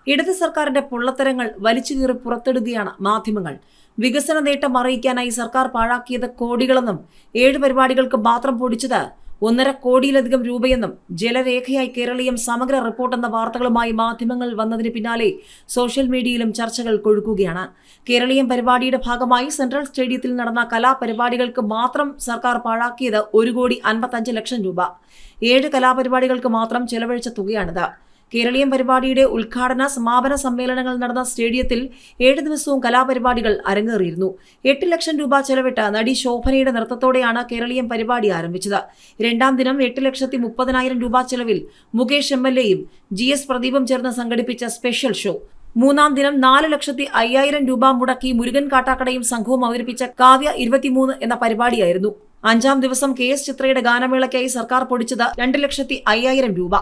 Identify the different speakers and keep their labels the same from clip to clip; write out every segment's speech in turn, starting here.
Speaker 1: ഇടത് സർക്കാരിന്റെ പൊള്ളത്തരങ്ങൾ വലിച്ചുകീറി പുറത്തിടുകയാണ് മാധ്യമങ്ങൾ. വികസന നേട്ടം അറിയിക്കാനായി സർക്കാർ പാഴാക്കിയത് കോടികളെന്നും 7 പരിപാടികൾക്ക് മാത്രം പൊടിച്ചത് 1.5 കോടിയിലധികം രൂപയെന്നും ജലരേഖയായി കേരളീയം സമഗ്ര റിപ്പോർട്ടെന്ന വാർത്തകളുമായി മാധ്യമങ്ങൾ വന്നതിന് പിന്നാലെ സോഷ്യൽ മീഡിയയിലും ചർച്ചകൾ കൊഴുക്കുകയാണ്. കേരളീയം പരിപാടിയുടെ ഭാഗമായി സെൻട്രൽ സ്റ്റേഡിയത്തിൽ നടന്ന കലാപരിപാടികൾക്ക് മാത്രം സർക്കാർ പാഴാക്കിയത് 1,55,00,000 രൂപ. 7 കലാപരിപാടികൾക്ക് മാത്രം ചെലവഴിച്ച തുകയാണിത്. കേരളീയം പരിപാടിയുടെ ഉദ്ഘാടന സമാപന സമ്മേളനങ്ങൾ നടന്ന സ്റ്റേഡിയത്തിൽ 7 ദിവസവും കലാപരിപാടികൾ അരങ്ങേറിയിരുന്നു. 8 ലക്ഷം രൂപ ചെലവിട്ട് നടി ശോഭനയുടെ നൃത്തത്തോടെയാണ് കേരളീയം പരിപാടി ആരംഭിച്ചത്. 2ാം ദിനം 8,30,000 രൂപ ചെലവിൽ മുകേഷ് MLAയും GS പ്രദീപും ചേർന്ന് സംഘടിപ്പിച്ച സ്പെഷ്യൽ ഷോ. 3ാം ദിനം 4,05,000 രൂപ മുടക്കി മുരുകൻ കാട്ടാക്കടയും സംഘവും അവതരിപ്പിച്ച കാവ്യ 23 എന്ന പരിപാടിയായിരുന്നു. 5ാം ദിവസം KS ചിത്രയുടെ ഗാനമേളയ്ക്കായി സർക്കാർ പൊടിച്ചത് 2,05,000 രൂപ.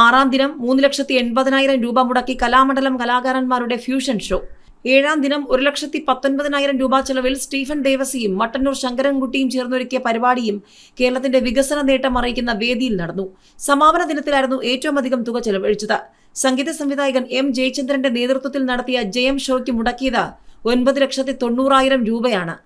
Speaker 1: 6ാം ദിനം 3,80,000 രൂപ മുടക്കി കലാമണ്ഡലം കലാകാരന്മാരുടെ ഫ്യൂഷൻ ഷോ. 7ാം ദിനം 1,19,000 രൂപ ചെലവിൽ സ്റ്റീഫൻ ദേവസിയും മട്ടന്നൂർ ശങ്കരൻകുട്ടിയും ചേർന്നൊരുക്കിയ പരിപാടിയും കേരളത്തിന്റെ വികസന നേട്ടം അറിയിക്കുന്ന വേദിയിൽ നടന്നു. സമാപന ദിനത്തിലായിരുന്നു ഏറ്റവും അധികം തുക ചെലവഴിച്ചത്. സംഗീത സംവിധായകൻ M. ജയചന്ദ്രന്റെ നേതൃത്വത്തിൽ നടത്തിയ ജയം ഷോയ്ക്ക് മുടക്കിയത് 9,90,000 രൂപയാണ്.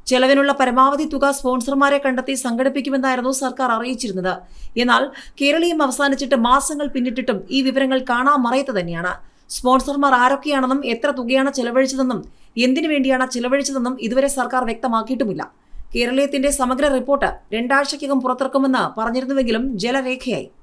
Speaker 1: ചെലവിനുള്ള പരമാവധി തുക സ്പോൺസർമാരെ കണ്ടെത്തി സംഘടിപ്പിക്കുമെന്നായിരുന്നു സർക്കാർ അറിയിച്ചിരുന്നത്. എന്നാൽ കേരളീയം അവസാനിച്ചിട്ട് മാസങ്ങൾ പിന്നിട്ടിട്ടും ഈ വിവരങ്ങൾ കാണാമറയത്ത് തന്നെയാണ്. സ്പോൺസർമാർ ആരൊക്കെയാണെന്നും എത്ര തുകയാണ് ചെലവഴിച്ചതെന്നും എന്തിനു വേണ്ടിയാണ് ചെലവഴിച്ചതെന്നും ഇതുവരെ സർക്കാർ വ്യക്തമാക്കിയിട്ടുമില്ല. കേരളീയത്തിന്റെ സമഗ്ര റിപ്പോർട്ട് 2 ആഴ്ചയ്ക്കകം പുറത്തിറക്കുമെന്ന് പറഞ്ഞിരുന്നുവെങ്കിലും ജലരേഖയായി.